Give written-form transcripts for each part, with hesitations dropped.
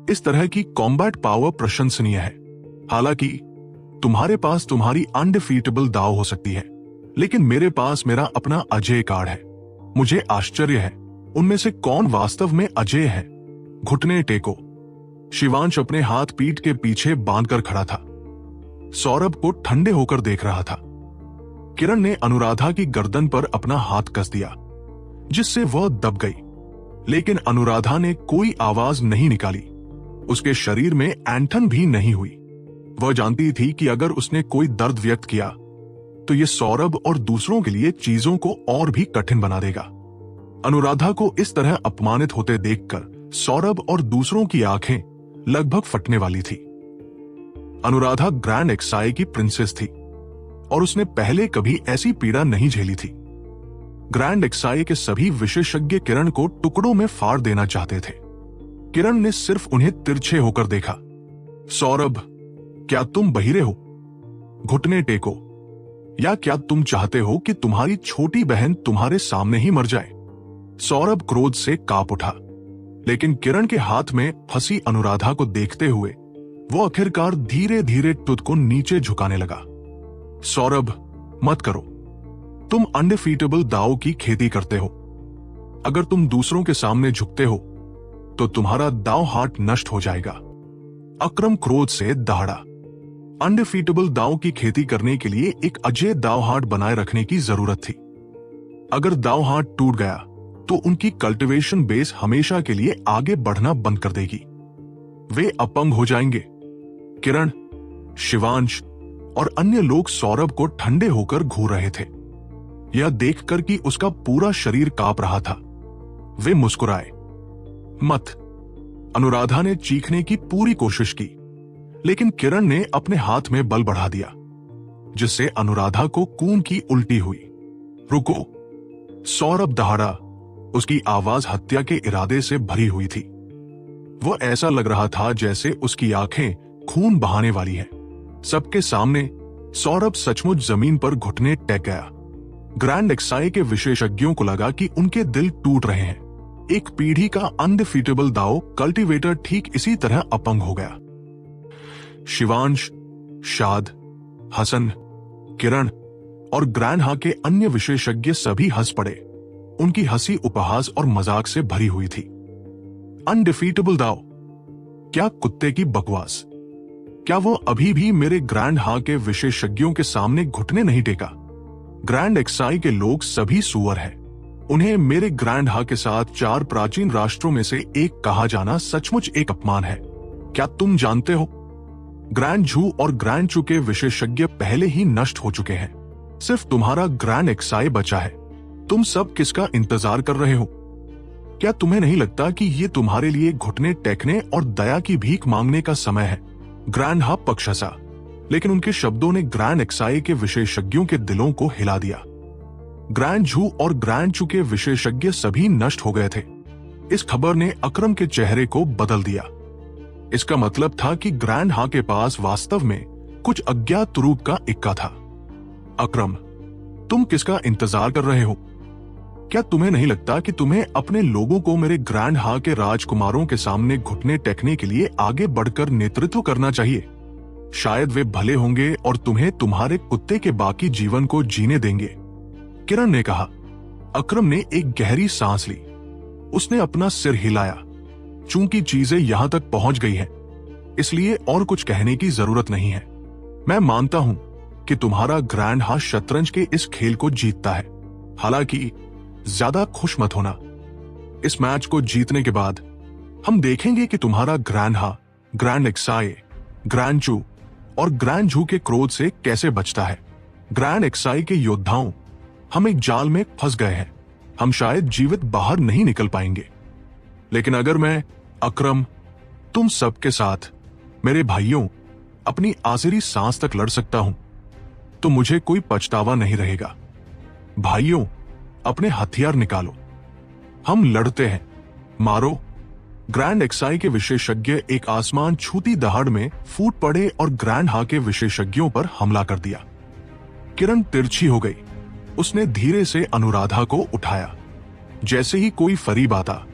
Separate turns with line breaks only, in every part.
इस तरह की कॉम्बैट पावर प्रशंसनीय है। हालांकि तुम्हारे पास तुम्हारी अनडिफीटेबल दाव हो सकती है, लेकिन मेरे पास मेरा अपना अजेय कार्ड है। मुझे आश्चर्य है उनमें से कौन वास्तव में अजेय है। घुटने टेको। शिवांश अपने हाथ पीठ के पीछे बांधकर खड़ा था। सौरभ को ठंडे होकर देख रहा था। किरण ने अनुराधा की गर्दन पर अपना हाथ कस दिया, जिससे वह दब गई, लेकिन अनुराधा ने कोई आवाज नहीं निकाली। उसके शरीर में ऐंठन भी नहीं हुई। वह जानती थी कि अगर उसने कोई दर्द व्यक्त किया तो यह सौरभ और दूसरों के लिए चीजों को और भी कठिन बना देगा। अनुराधा को इस तरह अपमानित होते देखकर सौरभ और दूसरों की आंखें लगभग फटने वाली थी। अनुराधा ग्रैंड एक्साई की प्रिंसेस थी और उसने पहले कभी ऐसी पीड़ा नहीं झेली थी। ग्रैंड एक्साई के सभी विशेषज्ञ किरण को टुकड़ों में फाड़ देना चाहते थे। किरण ने सिर्फ उन्हें तिरछे होकर देखा। सौरभ, क्या तुम बहिरे हो? घुटने टेको। या क्या तुम चाहते हो कि तुम्हारी छोटी बहन तुम्हारे सामने ही मर जाए? सौरभ क्रोध से कांप उठा, लेकिन किरण के हाथ में फंसी अनुराधा को देखते हुए वो आखिरकार धीरे धीरे खुद को नीचे झुकाने लगा। सौरभ, मत करो। तुम अनडिफीटेबल दाव की खेती करते हो। अगर तुम दूसरों के सामने झुकते हो तो तुम्हारा दाव हाट नष्ट हो जाएगा। अक्रम क्रोध से दहाड़ा। अनडिफीटेबल दाव की खेती करने के लिए एक अजेय दाव हाट बनाए रखने की जरूरत थी। अगर दाव हाट टूट गया तो उनकी कल्टीवेशन बेस हमेशा के लिए आगे बढ़ना बंद कर देगी। वे अपंग हो जाएंगे। किरण, शिवांश और अन्य लोग सौरभ को ठंडे होकर घूर रहे थे। यह देखकर कि उसका पूरा शरीर कांप रहा था, वे मुस्कुराए। मत। अनुराधा ने चीखने की पूरी कोशिश की, लेकिन किरण ने अपने हाथ में बल बढ़ा दिया, जिससे अनुराधा को खून की उल्टी हुई। रुको। सौरभ दहाड़ा। उसकी आवाज हत्या के इरादे से भरी हुई थी। वह ऐसा लग रहा था जैसे उसकी आंखें खून बहाने वाली हैं। सबके सामने सौरभ सचमुच जमीन पर घुटने टेक गया। ग्रैंड एक्साई के विशेषज्ञों को लगा कि उनके दिल टूट रहे हैं। एक पीढ़ी का अनडिफीटेबल दाव कल्टीवेटर ठीक इसी तरह अपंग हो गया। शिवांश, शाद, हसन, किरण और ग्रैंडहा के अन्य विशेषज्ञ सभी हंस पड़े। उनकी हंसी उपहास और मजाक से भरी हुई थी। अनडिफीटेबल दाव? क्या कुत्ते की बकवास! क्या वो अभी भी मेरे ग्रैंडहा के विशेषज्ञों के सामने घुटने नहीं टेका? ग्रैंड एक्साई के लोग सभी सुअर हैं। उन्हें मेरे ग्रैंडहा के साथ 4 प्राचीन राष्ट्रों में से एक कहा जाना सचमुच एक अपमान है। क्या तुम जानते हो, ग्रैंड झू और ग्रैंड चू के विशेषज्ञ पहले ही नष्ट हो चुके हैं। सिर्फ तुम्हारा ग्रैंड एक्साई बचा है। तुम सब किसका इंतजार कर रहे हो? क्या तुम्हें नहीं लगता कि ये तुम्हारे लिए घुटने टेकने और दया की भीख मांगने का समय है? ग्रैंडहा पक्षसा, लेकिन उनके शब्दों ने ग्रैंड एक्साई के विशेषज्ञों के दिलों को हिला दिया। ग्रैंड झू और ग्रैंड चू के विशेषज्ञ सभी नष्ट हो गए थे। इस खबर ने अक्रम के चेहरे को बदल दिया। इसका मतलब था कि ग्रैंडहा के पास वास्तव में कुछ अज्ञात रूप का इक्का था। अक्रम, तुम किसका इंतजार कर रहे हो? क्या तुम्हें नहीं लगता कि तुम्हें अपने लोगों को मेरे ग्रैंडहा के राजकुमारों के सामने घुटने टेकने के लिए आगे बढ़कर नेतृत्व करना चाहिए? शायद वे भले होंगे और तुम्हें तुम्हारे कुत्ते के बाकी जीवन को जीने देंगे। किरण ने कहा। अक्रम ने एक गहरी सांस ली। उसने अपना सिर हिलाया। चूंकि चीजें यहां तक पहुंच गई हैं, इसलिए और कुछ कहने की जरूरत नहीं है। मैं मानता हूं कि तुम्हारा ग्रैंडहा शतरंज के इस खेल को जीतता है। हालांकि ज्यादा खुश मत होना। इस मैच को जीतने के बाद हम देखेंगे कि तुम्हारा ग्रैंडहा, ग्रैंड एक्साई, ग्रैंड चू और ग्रैंड झू के क्रोध से कैसे बचता है। ग्रैंड एक्साई के योद्धाओं, हम एक जाल में फंस गए हैं। हम शायद जीवित बाहर नहीं निकल पाएंगे। लेकिन अगर मैं, अक्रम, तुम सबके साथ, मेरे भाइयों, अपनी आखिरी सांस तक लड़ सकता हूं, तो मुझे कोई पछतावा नहीं रहेगा। भाइयों, अपने हथियार निकालो। हम लड़ते हैं। मारो। ग्रैंड एक्साई के विशेषज्ञ एक आसमान छूती दहाड़ में फूट पड़े और ग्रैंडहा के विशेषज्ञों पर हमला कर दिया। किरण तिरछी हो गई। उसने धीरे से अनुराधा को उठाया। जैसे ही कोई फरीब आता,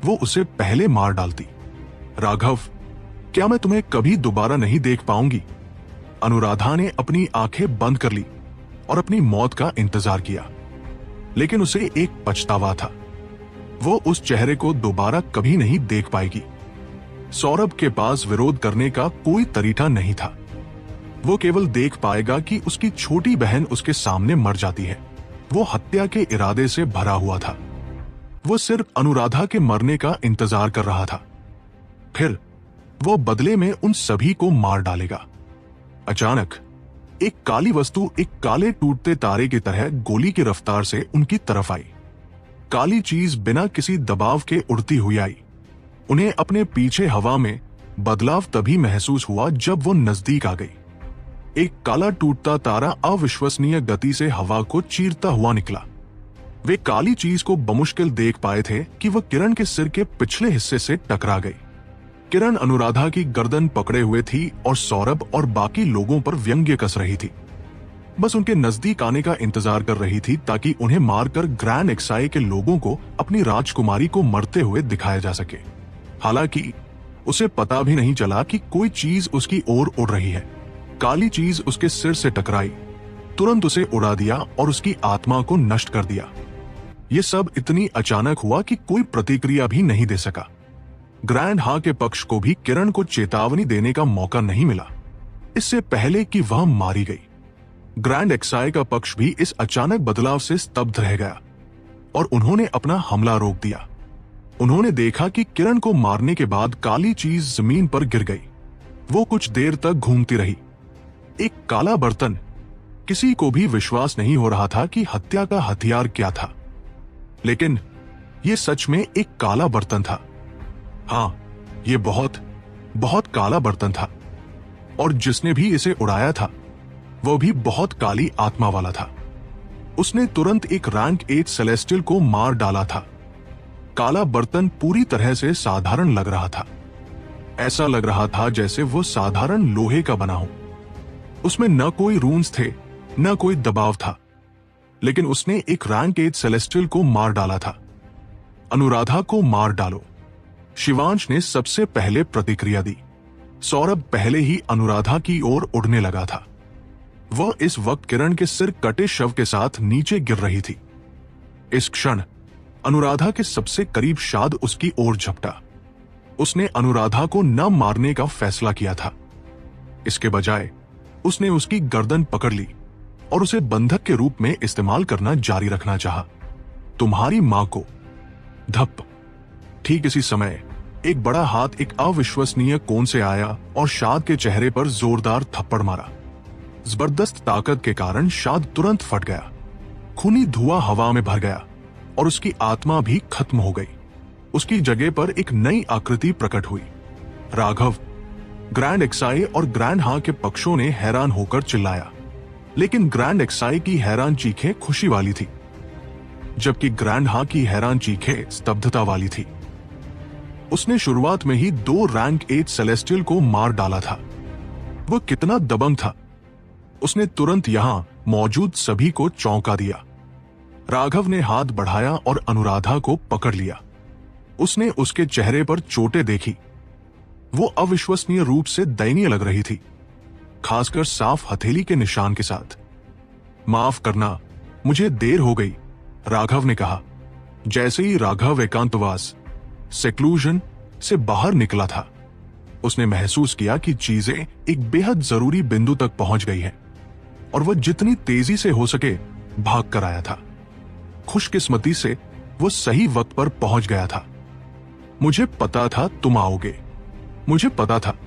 वो उसे पहले मार डालती। राघव, क्या मैं तुम्हें कभी दोबारा नहीं देख पाऊंगी? अनुराधा ने अपनी आंखें बंद कर ली और अपनी मौत का इंतजार किया, लेकिन उसे एक पछतावा था। वो उस चेहरे को दोबारा कभी नहीं देख पाएगी। सौरभ के पास विरोध करने का कोई तरीका नहीं था। वो केवल देख पाएगा कि उसकी छोटी बहन उसके सामने मर जाती है। वो हत्या के इरादे से भरा हुआ था। वो सिर्फ अनुराधा के मरने का इंतजार कर रहा था। फिर वो बदले में उन सभी को मार डालेगा। अचानक एक काली वस्तु एक काले टूटते तारे की तरह गोली की रफ्तार से उनकी तरफ आई। काली चीज बिना किसी दबाव के उड़ती हुई आई। उन्हें अपने पीछे हवा में बदलाव तभी महसूस हुआ जब वो नजदीक आ गई। एक काला टूटता तारा अविश्वसनीय गति से हवा को चीरता हुआ निकला। वे काली चीज को बमुश्किल देख पाए थे कि वह किरण के सिर के पिछले हिस्से से टकरा गई। किरण अनुराधा की गर्दन पकड़े हुए थी और सौरभ और बाकी लोगों पर व्यंग्य कस रही थी। बस उनके नजदीक आने का इंतजार कर रही थी ताकि उन्हें मारकर ग्रैंड एक्साई के लोगों को अपनी राजकुमारी को मरते हुए दिखाया जा सके। हालांकि उसे पता भी नहीं चला कि कोई चीज उसकी ओर उड़ रही है। काली चीज उसके सिर से टकराई, तुरंत उसे उड़ा दिया और उसकी आत्मा को नष्ट कर दिया। यह सब इतनी अचानक हुआ कि कोई प्रतिक्रिया भी नहीं दे सका। ग्रैंड हा के पक्ष को भी किरण को चेतावनी देने का मौका नहीं मिला, इससे पहले कि वह मारी गई। ग्रैंड एक्साई का पक्ष भी इस अचानक बदलाव से स्तब्ध रह गया और उन्होंने अपना हमला रोक दिया। उन्होंने देखा कि किरण को मारने के बाद काली चीज जमीन पर गिर गई। वो कुछ देर तक घूमती रही। एक काला बर्तन। किसी को भी विश्वास नहीं हो रहा था कि हत्या का हथियार क्या था, लेकिन यह सच में एक काला बर्तन था। हाँ, यह बहुत बहुत काला बर्तन था और जिसने भी इसे उड़ाया था वो भी बहुत काली आत्मा वाला था। उसने तुरंत एक रैंक 8 सेलेस्टियल को मार डाला था। काला बर्तन पूरी तरह से साधारण लग रहा था। ऐसा लग रहा था जैसे वो साधारण लोहे का बना हो। उसमें न कोई रून्स थे, न कोई दबाव था, लेकिन उसने एक रैंक 8 सेलेस्टियल को मार डाला था। अनुराधा को मार डालो। शिवांश ने सबसे पहले प्रतिक्रिया दी। सौरभ पहले ही अनुराधा की ओर उड़ने लगा था। वह इस वक्त किरण के सिर कटे शव के साथ नीचे गिर रही थी। इस क्षण अनुराधा के सबसे करीब शाद उसकी ओर झपटा। उसने अनुराधा को न मारने का फैसला किया था। इसके बजाय उसने उसकी गर्दन पकड़ ली और उसे बंधक के रूप में इस्तेमाल करना जारी रखना चाहा। तुम्हारी मां को। धप। ठीक इसी समय एक बड़ा हाथ एक अविश्वसनीय कोण से आया और शाद के चेहरे पर जोरदार थप्पड़ मारा। जबरदस्त ताकत के कारण शाद तुरंत फट गया। खूनी धुआं हवा में भर गया और उसकी आत्मा भी खत्म हो गई। उसकी जगह पर एक नई आकृति प्रकट हुई। राघव, ग्रैंड एक्साई और ग्रैंड हा के पक्षों ने हैरान होकर चिल्लाया, लेकिन ग्रैंड एक्साई की हैरान चीखें खुशी वाली थी, जबकि ग्रैंड हा की हैरान चीखें स्तब्धता वाली थी। उसने शुरुआत में ही 2 रैंक 8 सेलेस्टियल को मार डाला था। वो कितना दबंग था। उसने तुरंत यहां मौजूद सभी को चौंका दिया। राघव ने हाथ बढ़ाया और अनुराधा को पकड़ लिया। उसने उसके चेहरे पर चोटें देखी। वो अविश्वसनीय रूप से दयनीय लग रही थी, खासकर साफ हथेली के निशान के साथ। माफ करना, मुझे देर हो गई, राघव ने कहा। जैसे ही राघव एकांतवास सेक्लूजन से बाहर निकला था, उसने महसूस किया कि चीजें एक बेहद जरूरी बिंदु तक पहुंच गई हैं और वह जितनी तेजी से हो सके भाग कर आया था। खुशकिस्मती से वो सही वक्त पर पहुंच गया था। मुझे पता था तुम आओगे, मुझे पता था।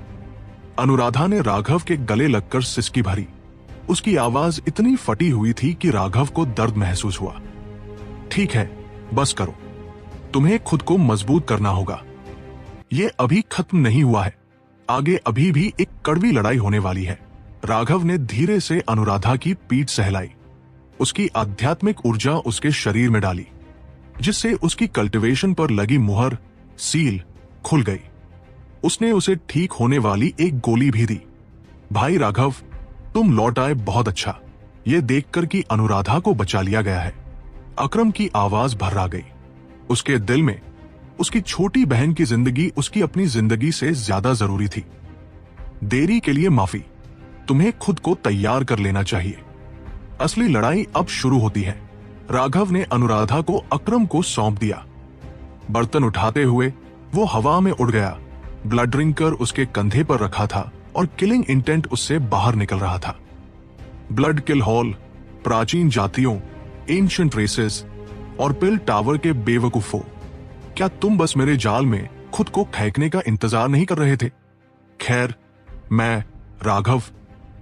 अनुराधा ने राघव के गले लगकर सिसकी भरी। उसकी आवाज इतनी फटी हुई थी कि राघव को दर्द महसूस हुआ। ठीक है, बस करो, तुम्हें खुद को मजबूत करना होगा। यह अभी खत्म नहीं हुआ है, आगे अभी भी एक कड़वी लड़ाई होने वाली है। राघव ने धीरे से अनुराधा की पीठ सहलाई, उसकी आध्यात्मिक ऊर्जा उसके शरीर में डाली, जिससे उसकी कल्टीवेशन पर लगी मुहर सील खुल गई। उसने उसे ठीक होने वाली एक गोली भी दी। भाई राघव, तुम लौट आए, बहुत अच्छा। यह देखकर कि अनुराधा को बचा लिया गया है। अकरम की आवाज भर्रा गई। उसके दिल में उसकी छोटी बहन की जिंदगी उसकी अपनी जिंदगी से ज्यादा जरूरी थी। देरी के लिए माफी, तुम्हें खुद को तैयार कर लेना चाहिए। असली लड़ाई अब शुरू होती है। राघव ने अनुराधा को अक्रम को सौंप दिया। बर्तन उठाते हुए वो हवा में उड़ गया। ब्लड ड्रिंकर उसके कंधे पर रखा था और किलिंग इंटेंट उससे बाहर निकल रहा था। ब्लड किल हॉल, प्राचीन जातियों, एंशिएंट रेसेस और पिल टावर के बेवकूफों, क्या तुम बस मेरे जाल में खुद को फेंकने का इंतजार नहीं कर रहे थे? खैर, मैं राघव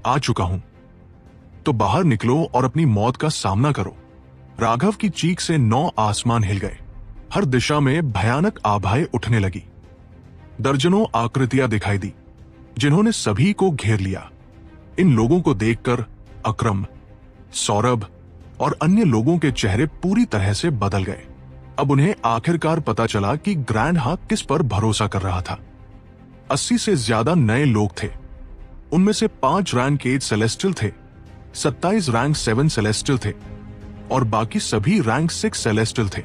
आ चुका हूं, तो बाहर निकलो और अपनी मौत का सामना करो। राघव की चीख से 9 आसमान हिल गए। हर दिशा में भयानक आभाएं उठने लगी। दर्जनों आकृतियां दिखाई दी जिन्होंने सभी को घेर लिया। इन लोगों को देखकर अक्रम, सौरभ और अन्य लोगों के चेहरे पूरी तरह से बदल गए। अब उन्हें आखिरकार पता चला कि ग्रैंड हाक किस पर भरोसा कर रहा था। 80 से ज्यादा नए लोग थे। उनमें से 5 रैंक 8 सेलेस्टियल थे, 27 रैंक 7 सेलेस्टियल थे और बाकी सभी रैंक 6 सेलेस्टियल थे।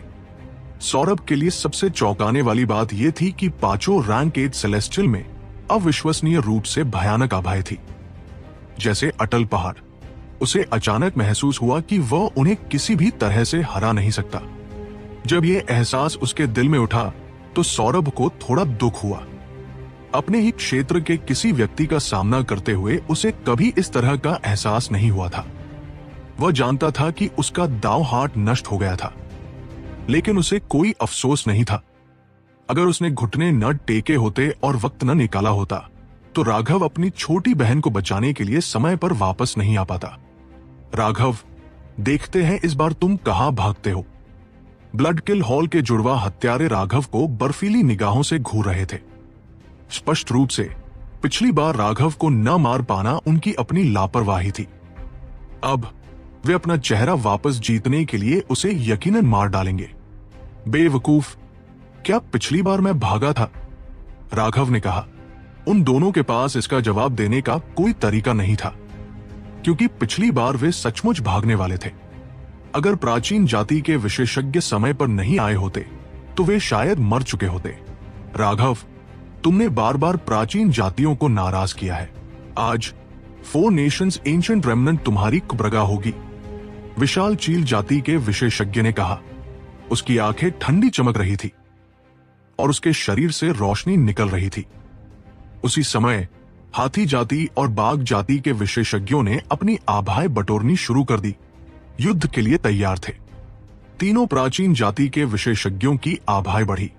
सौरभ के लिए सबसे चौंकाने वाली बात यह थी कि 5 रैंक 8 सेलेस्टियल में अविश्वसनीय रूप से भयानक आभाएं थी, जैसे अटल पहाड़। उसे अचानक महसूस हुआ कि वह उन्हें किसी भी तरह से हरा नहीं सकता। जब यह एहसास उसके दिल में उठा तो सौरभ को थोड़ा दुख हुआ। अपने ही क्षेत्र के किसी व्यक्ति का सामना करते हुए उसे कभी इस तरह का एहसास नहीं हुआ था। वह जानता था कि उसका दांव हाथ नष्ट हो गया था, लेकिन उसे कोई अफसोस नहीं था। अगर उसने घुटने न टेके होते और वक्त न निकाला होता तो राघव अपनी छोटी बहन को बचाने के लिए समय पर वापस नहीं आ पाता। राघव, देखते हैं इस बार तुम कहां भागते हो। ब्लड किल हॉल के जुड़वा हत्यारे राघव को बर्फीली निगाहों से घूर रहे थे। स्पष्ट रूप से पिछली बार राघव को न मार पाना उनकी अपनी लापरवाही थी। अब वे अपना चेहरा वापस जीतने के लिए उसे यकीनन मार डालेंगे। बेवकूफ, क्या पिछली बार मैं भागा था? राघव ने कहा। उन दोनों के पास इसका जवाब देने का कोई तरीका नहीं था, क्योंकि पिछली बार वे सचमुच भागने वाले थे। अगर प्राचीन जाति के विशेषज्ञ समय पर नहीं आए होते तो वे शायद मर चुके होते। राघव, तुमने बार बार प्राचीन जातियों को नाराज किया है। आज 4 नेशंस एंशिएंट रेमनेंट तुम्हारी कुब्रगा होगी, विशाल चील जाति के विशेषज्ञ ने कहा। उसकी आंखें ठंडी चमक रही थी और उसके शरीर से रोशनी निकल रही थी। उसी समय हाथी जाति और बाघ जाति के विशेषज्ञों ने अपनी आभाएं बटोरनी शुरू कर दी। युद्ध के लिए तैयार थे। तीनों प्राचीन जाति के विशेषज्ञों की आभाएं बढ़ी,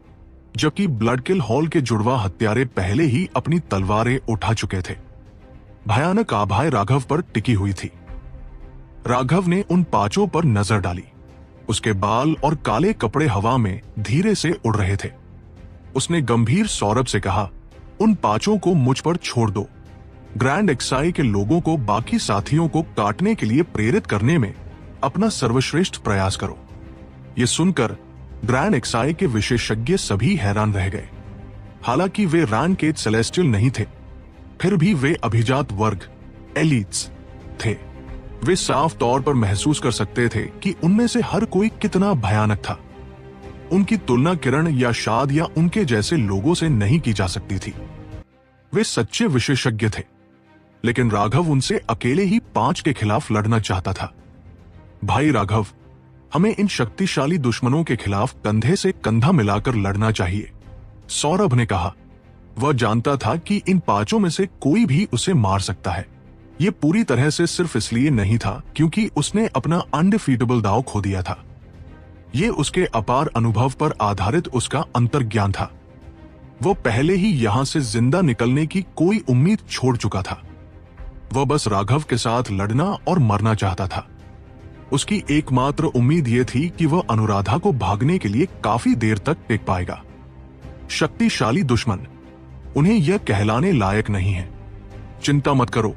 जबकि ब्लड किल हॉल के जुड़वा हत्यारे पहले ही अपनी तलवारें उठा चुके थे। भयानक आभाएं राघव पर टिकी हुई थी। राघव ने उन 5 पर नजर डाली। उसके बाल और काले कपड़े हवा में धीरे से उड़ रहे थे। उसने गंभीर सौरभ से कहा, उन 5 को मुझ पर छोड़ दो। ग्रैंड एक्साई के लोगों को बाकी साथियों को काटने के लिए प्रेरित करने में अपना सर्वश्रेष्ठ प्रयास करो। ये सुनकर ग्रैंड एक्साई के विशेषज्ञ सभी हैरान रह गए। हालांकि वे रैंक 8 सेलेस्टियल नहीं थे, फिर भी वे अभिजात वर्ग एलिट्स थे। वे साफ तौर पर महसूस कर सकते थे कि उनमें से हर कोई कितना भयानक था। उनकी तुलना किरण या शाद या उनके जैसे लोगों से नहीं की जा सकती थी। वे सच्चे विशेषज्ञ थे, लेकिन राघव उनसे अकेले ही 5 के खिलाफ लड़ना चाहता था। भाई राघव, हमें इन शक्तिशाली दुश्मनों के खिलाफ कंधे से कंधा मिलाकर लड़ना चाहिए, सौरभ ने कहा। वह जानता था कि इन 5 में से कोई भी उसे मार सकता है। यह पूरी तरह से सिर्फ इसलिए नहीं था क्योंकि उसने अपना अनडिफीटेबल दांव खो दिया था। यह उसके अपार अनुभव पर आधारित उसका अंतर्ज्ञान था। वो पहले ही यहां से जिंदा निकलने की कोई उम्मीद छोड़ चुका था। वह बस राघव के साथ लड़ना और मरना चाहता था। उसकी एकमात्र उम्मीद यह थी कि वह अनुराधा को भागने के लिए काफी देर तक टिक पाएगा। शक्तिशाली दुश्मन उन्हें यह कहलाने लायक नहीं है। चिंता मत करो,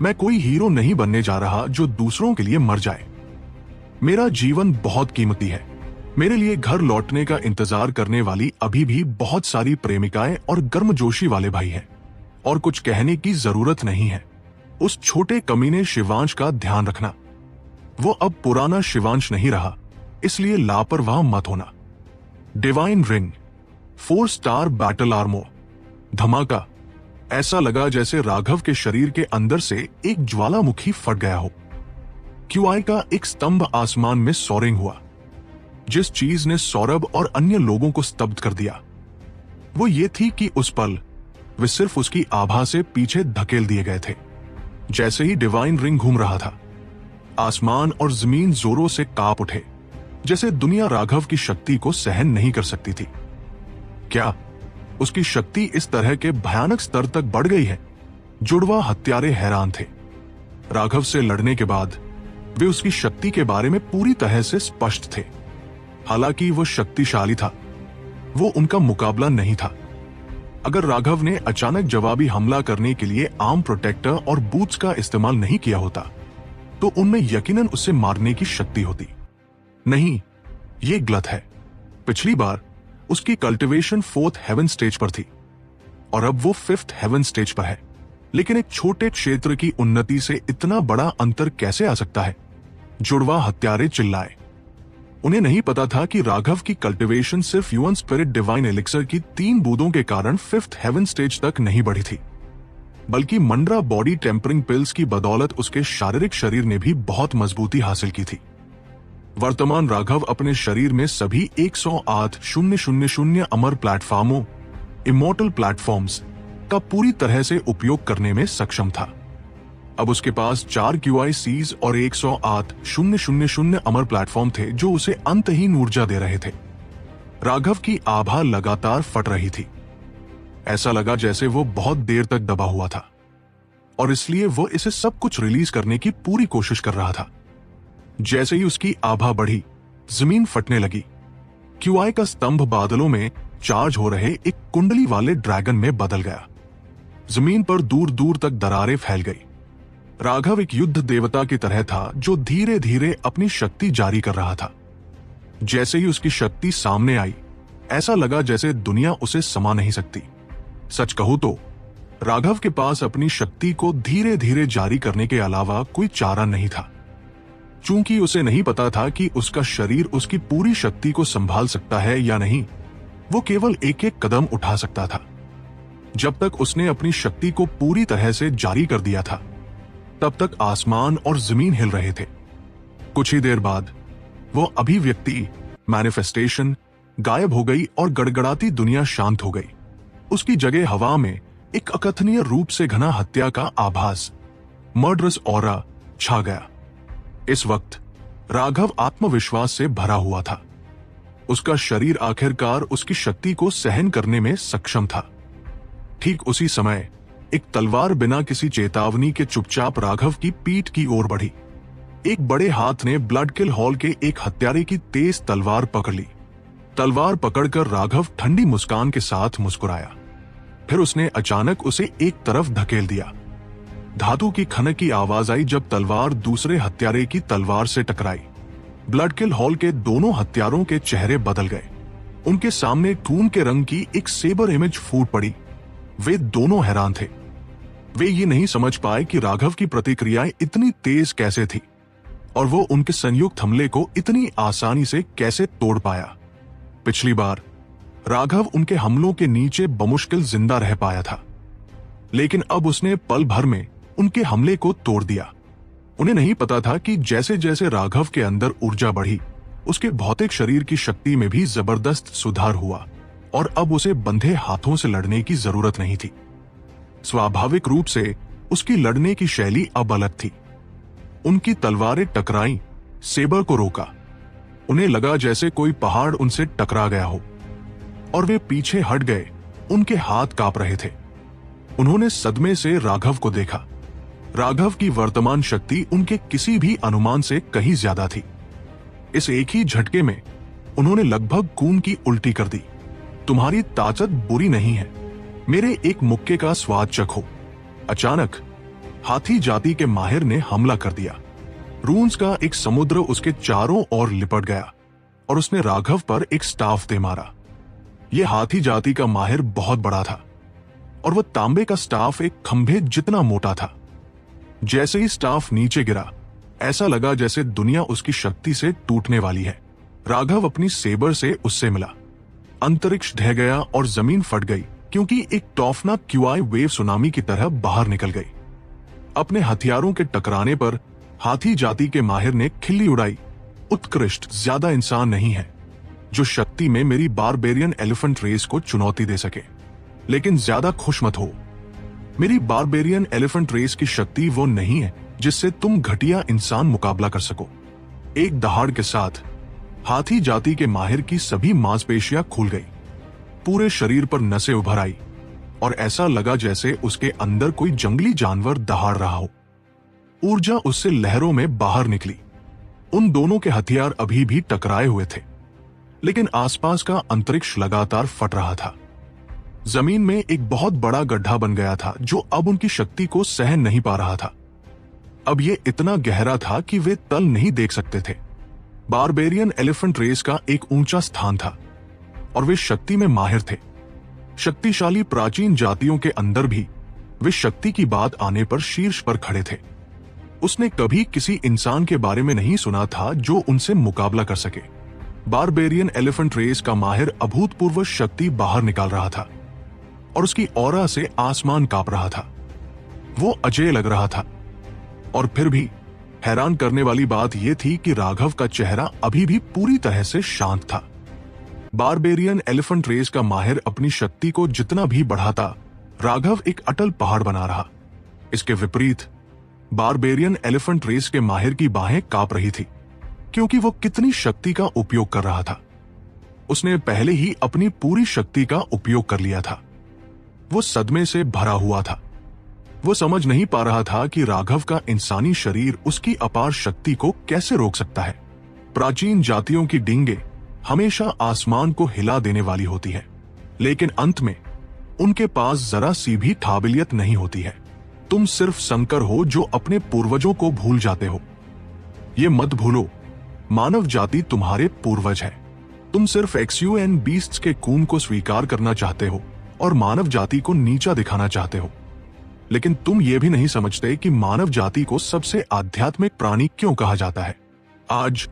मैं कोई हीरो नहीं बनने जा रहा जो दूसरों के लिए मर जाए। मेरा जीवन बहुत कीमती है। मेरे लिए घर लौटने का इंतजार करने वाली अभी भी बहुत सारी प्रेमिकाएं और गर्मजोशी वाले भाई हैं, और कुछ कहने की जरूरत नहीं है। उस छोटे कमीने शिवांश का ध्यान रखना। वो अब पुराना शिवांश नहीं रहा, इसलिए लापरवाह मत होना। Divine ring, 4 star battle armour. धमाका। ऐसा लगा जैसे राघव के शरीर के अंदर से एक ज्वालामुखी फट गया हो। क्यूआई का एक स्तंभ आसमान में सोरिंग हुआ। जिस चीज ने सौरभ और अन्य लोगों को स्तब्ध कर दिया वो ये थी कि उस पल वे सिर्फ उसकी आभा से पीछे धकेल दिए गए थे। जैसे ही डिवाइन रिंग घूम रहा था, आसमान और जमीन जोरों से कांप उठे, जैसे दुनिया राघव की शक्ति को सहन नहीं कर सकती थी। क्या उसकी शक्ति इस तरह के भयानक स्तर तक बढ़ गई है? जुड़वा हत्यारे हैरान थे। राघव से लड़ने के बाद वे उसकी शक्ति के बारे में पूरी तरह से स्पष्ट थे। हालांकि वो शक्तिशाली था, वो उनका मुकाबला नहीं था। अगर राघव ने अचानक जवाबी हमला करने के लिए आर्म प्रोटेक्टर और बूट्स का इस्तेमाल नहीं किया होता तो उनमें यकीनन उसे मारने की शक्ति होती। नहीं, ये गलत है। पिछली बार उसकी कल्टीवेशन 4th हेवन स्टेज पर थी और अब वो 5th हेवन स्टेज पर है। लेकिन एक छोटे क्षेत्र की उन्नति से इतना बड़ा अंतर कैसे आ सकता है? जुड़वा हत्यारे चिल्लाए। उन्हें नहीं पता था कि राघव की कल्टीवेशन सिर्फ ह्यूमन स्पिरिट डिवाइन एलिक्सर की 3 बूंदों के कारण 5th हेवन स्टेज तक नहीं बढ़ी थी, बल्कि मंड्रा बॉडी टेम्परिंग पिल्स की बदौलत उसके शारीरिक शरीर ने भी बहुत मजबूती हासिल की थी। वर्तमान राघव अपने शरीर में सभी 108,000 अमर प्लेटफॉर्मों, इमोर्टल प्लेटफॉर्म्स का पूरी तरह से उपयोग करने में सक्षम था। अब उसके पास 4 QICs और 108,000 अमर प्लेटफॉर्म थे जो उसे अंतहीन ऊर्जा दे रहे थे। राघव की आभा लगातार फट रही थी। ऐसा लगा जैसे वो बहुत देर तक दबा हुआ था और इसलिए वो इसे सब कुछ रिलीज करने की पूरी कोशिश कर रहा था। जैसे ही उसकी आभा बढ़ी, जमीन फटने लगी। क्यूआई का स्तंभ बादलों में चार्ज हो रहे एक कुंडली वाले ड्रैगन में बदल गया। जमीन पर दूर दूर तक दरारें फैल गई। राघव एक युद्ध देवता की तरह था जो धीरे धीरे अपनी शक्ति जारी कर रहा था। जैसे ही उसकी शक्ति सामने आई, ऐसा लगा जैसे दुनिया उसे समा नहीं सकती। सच कहूं तो राघव के पास अपनी शक्ति को धीरे धीरे जारी करने के अलावा कोई चारा नहीं था। चूंकि उसे नहीं पता था कि उसका शरीर उसकी पूरी शक्ति को संभाल सकता है या नहीं, वो केवल एक एक कदम उठा सकता था। जब तक उसने अपनी शक्ति को पूरी तरह से जारी कर दिया था, तब तक आसमान और जमीन हिल रहे थे। कुछ ही देर बाद वो अभिव्यक्ति, मैनिफेस्टेशन गायब हो गई और गड़गड़ाती दुनिया शांत हो गई। उसकी जगह हवा में एक अकथनीय रूप से घना हत्या का आभास, मर्डरस ऑरा छा गया। इस वक्त राघव आत्मविश्वास से भरा हुआ था। उसका शरीर आखिरकार उसकी शक्ति को सहन करने में सक्षम था। ठीक उसी समय एक तलवार बिना किसी चेतावनी के चुपचाप राघव की पीठ की ओर बढ़ी। एक बड़े हाथ ने ब्लडकिल हॉल के एक हत्यारे की तेज तलवार पकड़ ली। तलवार पकड़कर राघव ठंडी मुस्कान के साथ मुस्कुराया। फिर उसने अचानक उसे एक तरफ धकेल दिया। धातु की खनक की आवाज आई जब तलवार दूसरे हत्यारे की तलवार से टकराई। ब्लडकिल हॉल के दोनों हत्यारों के चेहरे बदल गए। उनके सामने खून के रंग की एक सेबर इमेज फूट पड़ी। वे दोनों हैरान थे। वे ये नहीं समझ पाए कि राघव की प्रतिक्रियाएं इतनी तेज कैसे थी और वो उनके संयुक्त हमले को इतनी आसानी से कैसे तोड़ पाया। पिछली बार राघव उनके हमलों के नीचे बमुश्किल जिंदा रह पाया था, लेकिन अब उसने पल भर में उनके हमले को तोड़ दिया। उन्हें नहीं पता था कि जैसे जैसे राघव के अंदर ऊर्जा बढ़ी, उसके भौतिक शरीर की शक्ति में भी जबरदस्त सुधार हुआ और अब उसे बंधे हाथों से लड़ने की जरूरत नहीं थी। स्वाभाविक रूप से उसकी लड़ने की शैली अब अलग थी। उनकी तलवारें टकराईं, सेबर को रोका। उन्हें लगा जैसे कोई पहाड़ उनसे टकरा गया हो और वे पीछे हट गए। उनके हाथ कांप रहे थे। उन्होंने सदमे से राघव को देखा। राघव की वर्तमान शक्ति उनके किसी भी अनुमान से कहीं ज्यादा थी। इस एक ही झटके में उन्होंने लगभग खून की उल्टी कर दी। तुम्हारी ताकत बुरी नहीं है, मेरे एक मुक्के का स्वाद चखो। अचानक हाथी जाति के माहिर ने हमला कर दिया। रून्स का एक समुद्र उसके चारों ओर लिपट गया और उसने राघव पर एक स्टाफ दे मारा। यह हाथी जाति का माहिर बहुत बड़ा था और वह तांबे का स्टाफ एक खंभे जितना मोटा था। जैसे ही स्टाफ नीचे गिरा, ऐसा लगा जैसे दुनिया उसकी शक्ति से टूटने वाली है। राघव अपनी सेबर से उससे मिला। अंतरिक्ष ढह गया और जमीन फट गई क्योंकि एक तौफनाक क्यूआई वेव सुनामी की तरह बाहर निकल गई। अपने हथियारों के टकराने पर हाथी जाति के माहिर ने खिल्ली उड़ाई। उत्कृष्ट ज्यादा इंसान नहीं है जो शक्ति में मेरी बारबेरियन एलिफेंट रेस को चुनौती दे सके। लेकिन ज्यादा खुश मत हो, मेरी बारबेरियन एलिफेंट रेस की शक्ति वो नहीं है जिससे तुम घटिया इंसान मुकाबला कर सको। एक दहाड़ के साथ हाथी जाति के माहिर की सभी मांसपेशियां खुल गई, पूरे शरीर पर नसें उभर आई और ऐसा लगा जैसे उसके अंदर कोई जंगली जानवर दहाड़ रहा हो। ऊर्जा उससे लहरों में बाहर निकली। उन दोनों के हथियार अभी भी टकराए हुए थे, लेकिन आसपास का अंतरिक्ष लगातार फट रहा था। जमीन में एक बहुत बड़ा गड्ढा बन गया था जो अब उनकी शक्ति को सहन नहीं पा रहा था। अब यह इतना गहरा था कि वे तल नहीं देख सकते थे। बारबेरियन एलिफेंट रेस का एक ऊंचा स्थान था और वे शक्ति में माहिर थे। शक्तिशाली प्राचीन जातियों के अंदर भी वे शक्ति की बात आने पर शीर्ष पर खड़े थे। उसने कभी किसी इंसान के बारे में नहीं सुना था जो उनसे मुकाबला कर सके। बारबेरियन एलिफेंट रेस का माहिर अभूतपूर्व शक्ति बाहर निकाल रहा था और उसकी ऑरा से आसमान कांप रहा था। वो अजय लग रहा था। और फिर भी हैरान करने वाली बात यह थी कि राघव का चेहरा अभी भी पूरी तरह से शांत था। बारबेरियन एलिफेंट रेस का माहिर अपनी शक्ति को जितना भी बढ़ाता, राघव एक अटल पहाड़ बना रहा। इसके विपरीत बारबेरियन एलिफेंट रेस के माहिर की बाहें कांप रही थी क्योंकि वो कितनी शक्ति का उपयोग कर रहा था। उसने पहले ही अपनी पूरी शक्ति का उपयोग कर लिया था। वो सदमे से भरा हुआ था। वो समझ नहीं पा रहा था कि राघव का इंसानी शरीर उसकी अपार शक्ति को कैसे रोक सकता है। प्राचीन जातियों की डींगे हमेशा आसमान को हिला देने वाली होती है, लेकिन अंत में उनके पास जरा सी भी काबिलियत नहीं होती है। तुम सिर्फ संकर हो जो अपने पूर्वजों को भूल जाते हो। ये मत भूलो, मानव जाति तुम्हारे पूर्वज है। तुम सिर्फ एक्सयूएन बीस्ट्स के खून को स्वीकार करना चाहते हो और मानव जाति को नीचा दिखाना चाहते हो। लेकिन तुम ये भी नहीं समझते कि मानव जाति को सबसे आध्यात्मिक प्राणी क्यों कहा जाता है। आज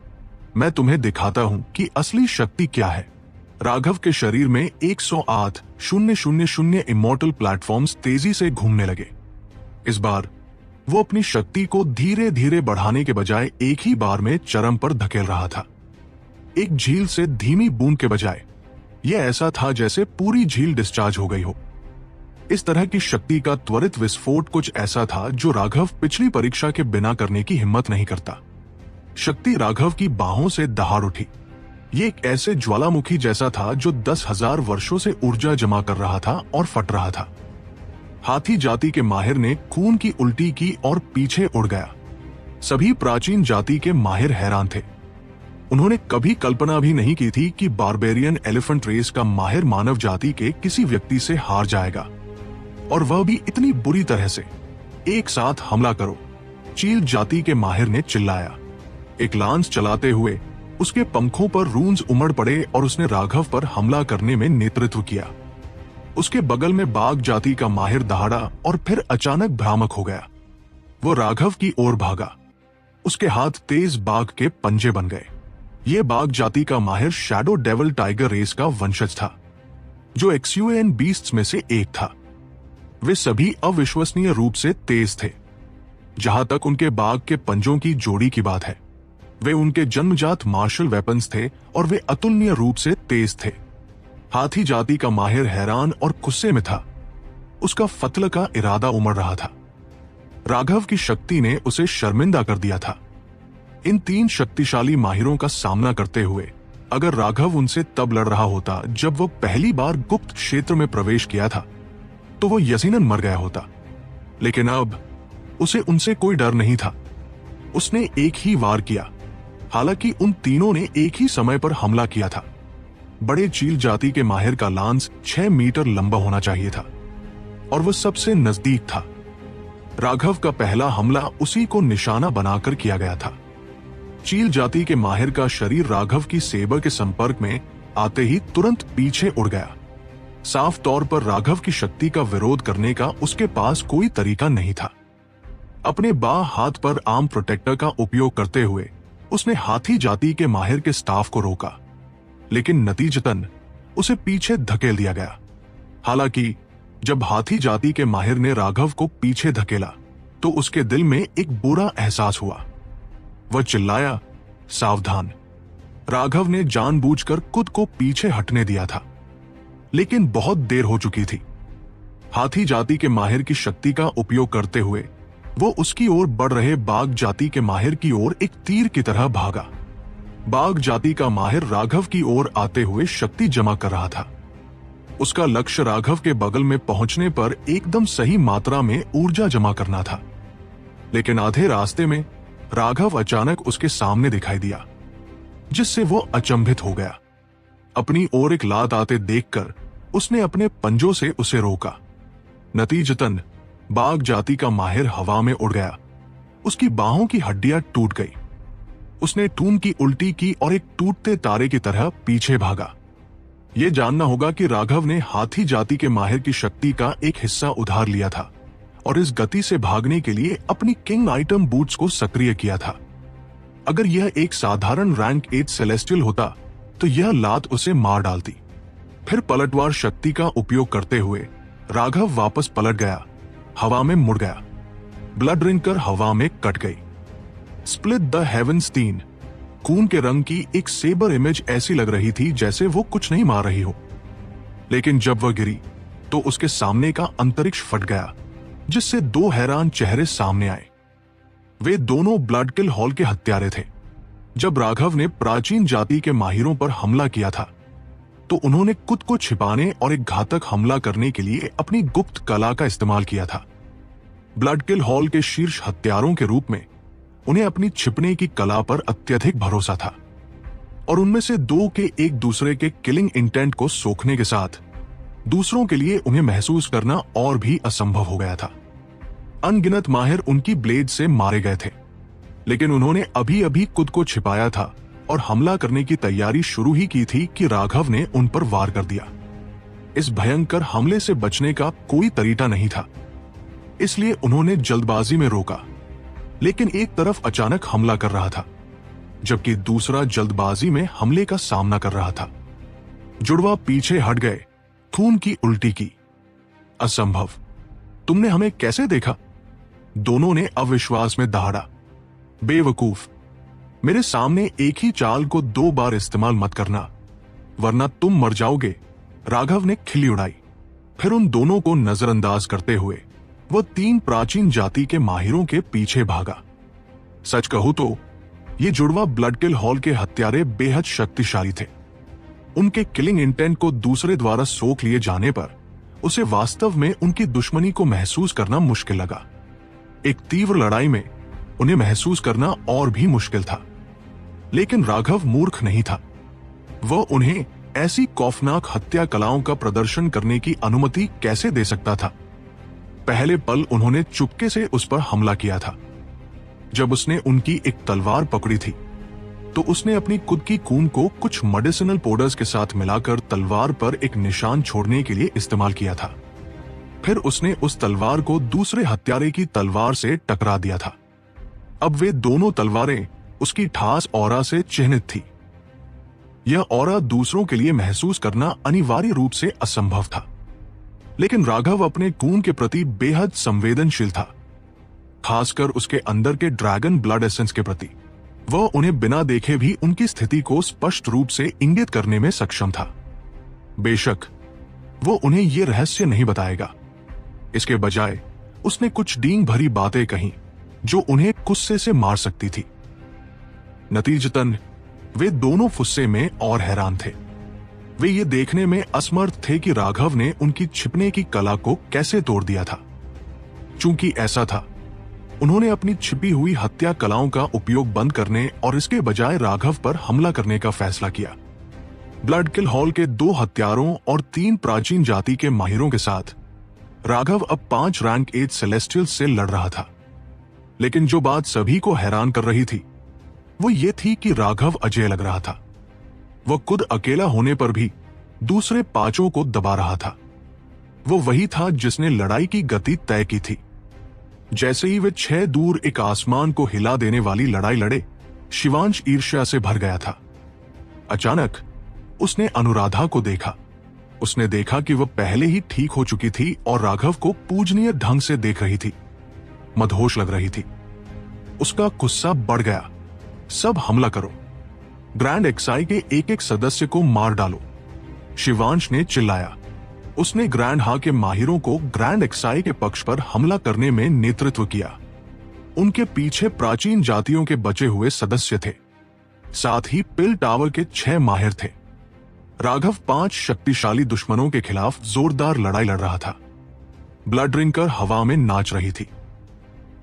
मैं तुम्हें दिखाता हूं कि असली शक्ति क्या है। राघव के शरीर में 108,000 इमॉर्टल प्लेटफॉर्म्स तेजी से घूमने लगे। इस बार वो अपनी शक्ति को धीरे धीरे बढ़ाने के बजाय एक ही बार में चरम पर धकेल रहा था। एक झील से धीमी बूंद के बजाय यह ऐसा था जैसे पूरी झील डिस्चार्ज हो गई हो। इस तरह की शक्ति का त्वरित विस्फोट कुछ ऐसा था जो राघव पिछली परीक्षा के बिना करने की हिम्मत नहीं करता। शक्ति राघव की बाहों से दहाड़ उठी। ये एक ऐसे ज्वालामुखी जैसा था जो 10,000 वर्षों से ऊर्जा जमा कर रहा था और फट रहा था। हाथी जाति के माहिर ने खून की उल्टी की और पीछे उड़ गया। सभी प्राचीन जाति के माहिर हैरान थे। उन्होंने कभी कल्पना भी नहीं की थी कि बारबेरियन एलिफेंट रेस का माहिर मानव जाति के किसी व्यक्ति से हार जाएगा, और वह भी इतनी बुरी तरह से। एक साथ हमला करो, चील जाति के माहिर ने चिल्लाया। एक लांस चलाते हुए उसके पंखों पर रून्स उमड़ पड़े और उसने राघव पर हमला करने में नेतृत्व किया। उसके बगल में बाघ जाति का माहिर दहाड़ा और फिर अचानक भ्रामक हो गया। वो राघव की ओर भागा। उसके हाथ तेज बाघ के पंजे बन गए। ये बाघ जाति का माहिर शैडो डेविल टाइगर रेस का वंशज था, जो एक्सयूएन बीस्ट्स में से एक था। वे सभी अविश्वसनीय रूप से तेज थे। जहां तक उनके बाघ के पंजों की जोड़ी की बात है, वे उनके जन्मजात मार्शल वेपन्स थे और वे अतुलनीय रूप से तेज थे। हाथी जाति का माहिर हैरान और गुस्से में था। उसका फतल का इरादा उमड़ रहा था। राघव की शक्ति ने उसे शर्मिंदा कर दिया था। इन तीन शक्तिशाली माहिरों का सामना करते हुए अगर राघव उनसे तब लड़ रहा होता जब वो पहली बार गुप्त क्षेत्र में प्रवेश किया था, तो वो यकीनन मर गया होता। लेकिन अब उसे उनसे कोई डर नहीं था। उसने एक ही वार किया। हालांकि उन तीनों ने एक ही समय पर हमला किया था। बड़े चील जाति के माहिर का लांस 6 मीटर लंबा होना चाहिए था और वह सबसे नजदीक था। राघव का पहला हमला उसी को निशाना बनाकर किया गया था। चील जाति के माहिर का शरीर राघव की सेबर के संपर्क में आते ही तुरंत पीछे उड़ गया। साफ तौर पर राघव की शक्ति का विरोध करने का उसके पास कोई तरीका नहीं था। अपने बाएं हाथ पर आर्म प्रोटेक्टर का उपयोग करते हुए उसने हाथी जाति के माहिर के स्टाफ को रोका, लेकिन नतीजतन उसे पीछे धकेल दिया गया। हालांकि जब हाथी जाति के माहिर ने राघव को पीछे धकेला तो उसके दिल में एक बुरा एहसास हुआ। वह चिल्लाया, सावधान। राघव ने जानबूझकर खुद को पीछे हटने दिया था, लेकिन बहुत देर हो चुकी थी। हाथी जाति के माहिर की शक्ति का उपयोग करते हुए वो उसकी ओर बढ़ रहे बाघ जाति के माहिर की ओर एक तीर की तरह भागा। बाघ जाति का माहिर राघव की ओर आते हुए शक्ति जमा कर रहा था। उसका लक्ष्य राघव के बगल में पहुंचने पर एकदम सही मात्रा में ऊर्जा जमा करना था। लेकिन आधे रास्ते में राघव अचानक उसके सामने दिखाई दिया, जिससे वो अचंभित हो गया। अपनी ओर एक लात आते देखकर उसने अपने पंजों से उसे रोका। नतीजतन बाघ जाति का माहिर हवा में उड़ गया। उसकी बाहों की हड्डियां टूट गई। उसने टूम की उल्टी की और एक टूटते तारे की तरह पीछे भागा। यह जानना होगा कि राघव ने हाथी जाति के माहिर की शक्ति का एक हिस्सा उधार लिया था और इस गति से भागने के लिए अपनी किंग आइटम बूट्स को सक्रिय किया था। अगर यह एक साधारण रैंक 8 सेलेस्टियल होता तो यह लात उसे मार डालती। फिर पलटवार शक्ति का उपयोग करते हुए राघव वापस पलट गया, हवा में मुड़ गया। ब्लड रिंकर हवा में कट गई। स्प्लिट द हेवंस 3 खून के रंग की एक सेबर इमेज ऐसी लग रही थी जैसे वो कुछ नहीं मार रही हो। लेकिन जब वह गिरी तो उसके सामने का अंतरिक्ष फट गया, जिससे दो हैरान चेहरे सामने आए। वे दोनों ब्लड किल हॉल के हत्यारे थे। जब राघव ने प्राचीन जाति के माहिरों पर हमला किया था तो उन्होंने खुद को छिपाने और एक घातक हमला करने के लिए अपनी गुप्त कला का इस्तेमाल किया था। ब्लड किल हॉल के शीर्ष हत्यारों के रूप में उन्हें अपनी छिपने की कला पर अत्यधिक भरोसा था और उनमें से दो के एक दूसरे के किलिंग इंटेंट को सोखने के साथ दूसरों के लिए उन्हें महसूस करना और भी असंभव हो गया था। अनगिनत माहिर उनकी ब्लेड से मारे गए थे, लेकिन उन्होंने अभी अभी खुद को छिपाया था और हमला करने की तैयारी शुरू ही की थी कि राघव ने उन पर वार कर दिया। इस भयंकर हमले से बचने का कोई तरीका नहीं था, इसलिए उन्होंने जल्दबाजी में रोका। लेकिन एक तरफ अचानक हमला कर रहा था, जबकि दूसरा जल्दबाजी में हमले का सामना कर रहा था। जुड़वा पीछे हट गए, खून की उल्टी की। असंभव, तुमने हमें कैसे देखा? दोनों ने अविश्वास में दहाड़ा। बेवकूफ, मेरे सामने एक ही चाल को 2 बार इस्तेमाल मत करना, वरना तुम मर जाओगे। राघव ने खिल्ली उड़ाई। फिर उन दोनों को नजरअंदाज करते हुए वह 3 प्राचीन जाति के माहिरों के पीछे भागा। सच कहूं तो ये जुड़वा ब्लड किल हॉल के हत्यारे बेहद शक्तिशाली थे। उनके किलिंग इंटेंट को दूसरे द्वारा सोख लिए जाने पर उसे वास्तव में उनकी दुश्मनी को महसूस करना मुश्किल लगा। एक तीव्र लड़ाई में उन्हें महसूस करना और भी मुश्किल था। लेकिन राघव मूर्ख नहीं था। वह उन्हें ऐसी खौफनाक हत्या कलाओं का प्रदर्शन करने की अनुमति कैसे दे सकता था? पहले पल उन्होंने चुपके से उस पर हमला किया था। जब उसने उनकी एक तलवार पकड़ी थी तो उसने अपनी खुद की खून को कुछ मेडिसिनल पाउडर्स के साथ मिलाकर तलवार पर एक निशान छोड़ने के लिए इस्तेमाल किया था। फिर उसने उस तलवार को दूसरे हत्यारे की तलवार से टकरा दिया था। अब वे दोनों तलवारें उसकी ठास ऑरा से चिन्हित थी। यह ऑरा दूसरों के लिए महसूस करना अनिवार्य रूप से असंभव था, लेकिन राघव अपने खून के प्रति बेहद संवेदनशील था, खासकर उसके अंदर के ड्रैगन ब्लड एसेंस के प्रति। वह उन्हें बिना देखे भी उनकी स्थिति को स्पष्ट रूप से इंगित करने में सक्षम था। बेशक वो उन्हें यह रहस्य नहीं बताएगा। इसके बजाय उसने कुछ डींग भरी बातें कहीं जो उन्हें गुस्से से मार सकती थी। नतीजतन वे दोनों गुस्से में और हैरान थे। वे ये देखने में असमर्थ थे कि राघव ने उनकी छिपने की कला को कैसे तोड़ दिया था। चूंकि ऐसा था, उन्होंने अपनी छिपी हुई हत्या कलाओं का उपयोग बंद करने और इसके बजाय राघव पर हमला करने का फैसला किया। ब्लड किल हॉल के 2 हत्यारों और 3 प्राचीन जाति के माहिरों के साथ राघव अब 5 रैंक 8 सेलेस्टियल से लड़ रहा था। लेकिन जो बात सभी को हैरान कर रही थी वो ये थी कि राघव अजय लग रहा था। वह खुद अकेला होने पर भी दूसरे 5 को दबा रहा था। वो वही था जिसने लड़ाई की गति तय की थी। जैसे ही वे 6 दूर एक आसमान को हिला देने वाली लड़ाई लड़े, शिवांश ईर्ष्या से भर गया था। अचानक उसने अनुराधा को देखा। उसने देखा कि वह पहले ही ठीक हो चुकी थी और राघव को पूजनीय ढंग से देख रही थी, मदहोश लग रही थी। उसका गुस्सा बढ़ गया। सब हमला करो, ग्रैंड एक्साई के एक एक सदस्य को मार डालो, शिवांश ने चिल्लाया। उसने ग्रैंड हा के माहिरों को ग्रैंड एक्साई के पक्ष पर हमला करने में नेतृत्व किया। उनके पीछे प्राचीन जातियों के बचे हुए सदस्य थे, साथ ही पिल टावर के 6 माहिर थे। राघव 5 शक्तिशाली दुश्मनों के खिलाफ जोरदार लड़ाई लड़ रहा था। ब्लड ड्रिंकर हवा में नाच रही थी।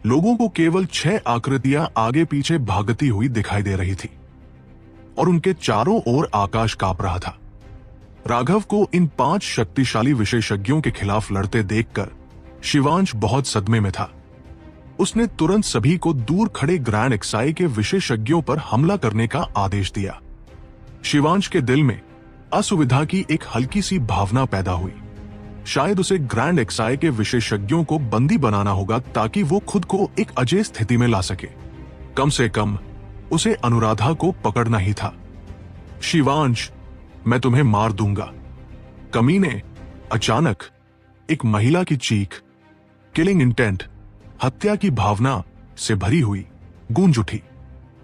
लोगों को केवल 6 आकृतियां आगे पीछे भागती हुई दिखाई दे रही थी और उनके चारों ओर आकाश कांप रहा था। राघव को इन 5 शक्तिशाली विशेषज्ञों के खिलाफ लड़ते देखकर शिवांश बहुत सदमे में था। उसने तुरंत सभी को दूर खड़े ग्रैंड एक्साई के विशेषज्ञों पर हमला करने का आदेश दिया। शिवांश के दिल में असुविधा की एक हल्की सी भावना पैदा हुई। शायद उसे ग्रैंड एक्साई के विशेषज्ञों को बंदी बनाना होगा ताकि वो खुद को एक अजय स्थिति में ला सके। कम से कम उसे अनुराधा को पकड़ना ही था। शिवांश, मैं तुम्हें मार दूंगा, कमीने। अचानक एक महिला की चीख, किलिंग इंटेंट, हत्या की भावना से भरी हुई, गूंज उठी।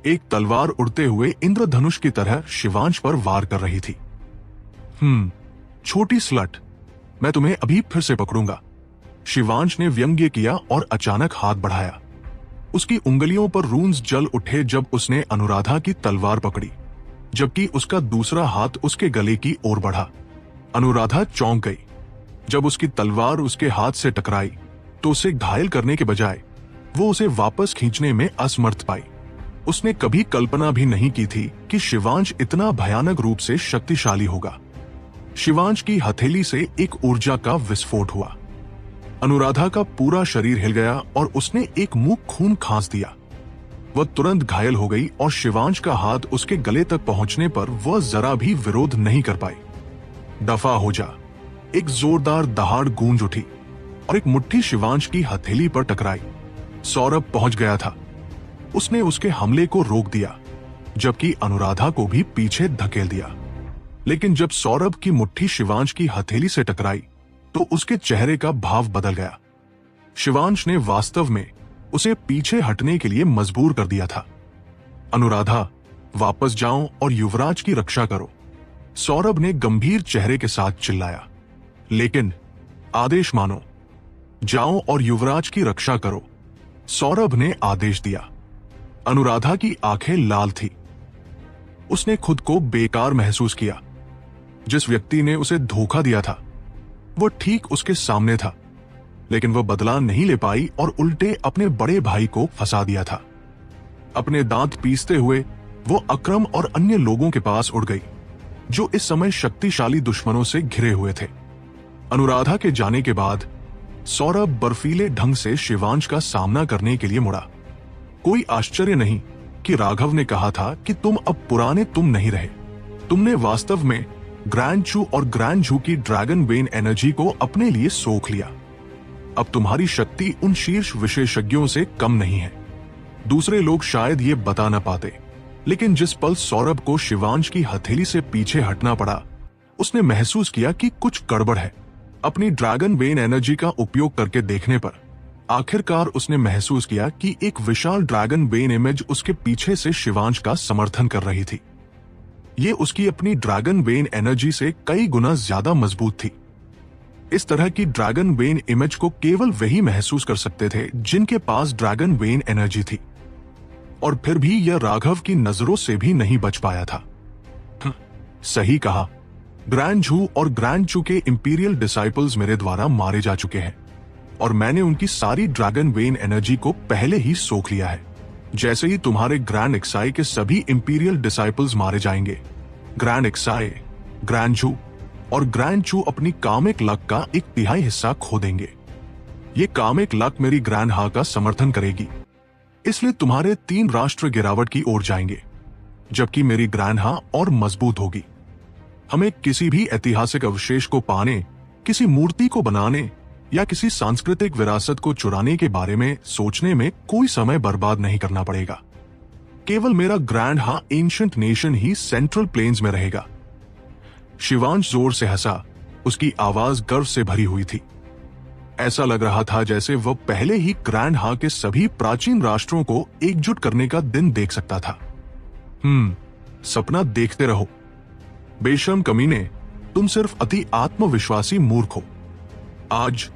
एक तलवार उड़ते हुए इंद्रधनुष की तरह शिवांश पर वार कर रही थी। छोटी स्लट, मैं तुम्हें अभी फिर से पकड़ूंगा, शिवांश ने व्यंग्य किया और अचानक हाथ बढ़ाया। उसकी उंगलियों पर रून्स जल उठे जब उसने अनुराधा की तलवार पकड़ी, जबकि उसका दूसरा हाथ उसके गले की ओर बढ़ा। अनुराधा चौंक गई। जब उसकी तलवार उसके हाथ से टकराई तो उसे घायल करने के बजाय वो उसे वापस खींचने में असमर्थ पाई। उसने कभी कल्पना भी नहीं की थी कि शिवांश इतना भयानक रूप से शक्तिशाली होगा। शिवांश की हथेली से एक ऊर्जा का विस्फोट हुआ। अनुराधा का पूरा शरीर हिल गया और उसने एक मुंह खून खांस दिया। वह तुरंत घायल हो गई और शिवांश का हाथ उसके गले तक पहुंचने पर वह जरा भी विरोध नहीं कर पाई। दफा हो जा, एक जोरदार दहाड़ गूंज उठी और एक मुट्ठी शिवांश की हथेली पर टकराई। सौरभ पहुंच गया था। उसने उसके हमले को रोक दिया, जबकि अनुराधा को भी पीछे धकेल दिया। लेकिन जब सौरभ की मुट्ठी शिवांश की हथेली से टकराई तो उसके चेहरे का भाव बदल गया। शिवांश ने वास्तव में उसे पीछे हटने के लिए मजबूर कर दिया था। अनुराधा, वापस जाओ और युवराज की रक्षा करो, सौरभ ने गंभीर चेहरे के साथ चिल्लाया। लेकिन आदेश मानो, जाओ और युवराज की रक्षा करो, सौरभ ने आदेश दिया। अनुराधा की आंखें लाल थी। उसने खुद को बेकार महसूस किया। जिस व्यक्ति ने उसे धोखा दिया था वो ठीक उसके सामने था, लेकिन वह बदला नहीं ले पाई और उल्टे अपने बड़े भाई को फंसा दिया था। अपने दांत पीसते हुए वो अक्रम और अन्य लोगों के पास उड़ गई, जो इस समय शक्तिशाली दुश्मनों से घिरे हुए थे। अनुराधा के जाने के बाद सौरभ बर्फीले ढंग से शिवांश का सामना करने के लिए मुड़ा। कोई आश्चर्य नहीं कि राघव ने कहा था कि तुम अब पुराने तुम नहीं रहे। तुमने वास्तव में ग्रैंड चू और ग्रैंड झू की ड्रैगन वेन एनर्जी को अपने लिए सोख लिया। अब तुम्हारी शक्ति उन शीर्ष विशेषज्ञों से कम नहीं है। दूसरे लोग शायद ये बता न पाते, लेकिन जिस पल सौरभ को शिवांश की हथेली से पीछे हटना पड़ा, उसने महसूस किया कि कुछ गड़बड़ है। अपनी ड्रैगन वेन एनर्जी का उपयोग करके देखने पर आखिरकार उसने महसूस किया कि एक विशाल ड्रैगन वेन इमेज उसके पीछे से शिवांश का समर्थन कर रही थी। ये उसकी अपनी ड्रैगन वेन एनर्जी से कई गुना ज्यादा मजबूत थी। इस तरह की ड्रैगन वेन इमेज को केवल वही महसूस कर सकते थे जिनके पास ड्रैगन वेन एनर्जी थी, और फिर भी यह राघव की नजरों से भी नहीं बच पाया था। सही कहा, ग्रैंड झू और ग्रैंड चू के इंपीरियल डिसाइपल्स मेरे द्वारा मारे जा चुके हैं और मैंने उनकी सारी ड्रैगन वेन एनर्जी को पहले ही सोख लिया है। जैसे ही तुम्हारे ग्रैंड एक्साई के सभी इंपीरियल डिसाइपल्स मारे जाएंगे, ग्रैंड एक्साई, ग्रैंड झू और ग्रैंड चू अपनी कामिक लक का 1/3 हिस्सा खो देंगे। ये कामिक लक मेरी ग्रैंड हा का समर्थन करेगी, इसलिए तुम्हारे 3 राष्ट्र गिरावट की ओर जाएंगे, जबकि मेरी ग्रैंड हा और मजबूत होगी। हमें किसी भी ऐतिहासिक अवशेष को पाने, किसी मूर्ति को बनाने या किसी सांस्कृतिक विरासत को चुराने के बारे में सोचने में कोई समय बर्बाद नहीं करना पड़ेगा। केवल मेरा ग्रैंड हा एंशिएंट नेशन ही सेंट्रल प्लेन्स में रहेगा। शिवांश जोर से हंसा उसकी आवाज गर्व से भरी हुई थी। ऐसा लग रहा था जैसे वह पहले ही ग्रैंड हा के सभी प्राचीन राष्ट्रों को एकजुट करने का दिन देख सकता था। सपना देखते रहो बेशर्म कमीने, तुम सिर्फ अति आत्मविश्वासी मूर्ख हो। आज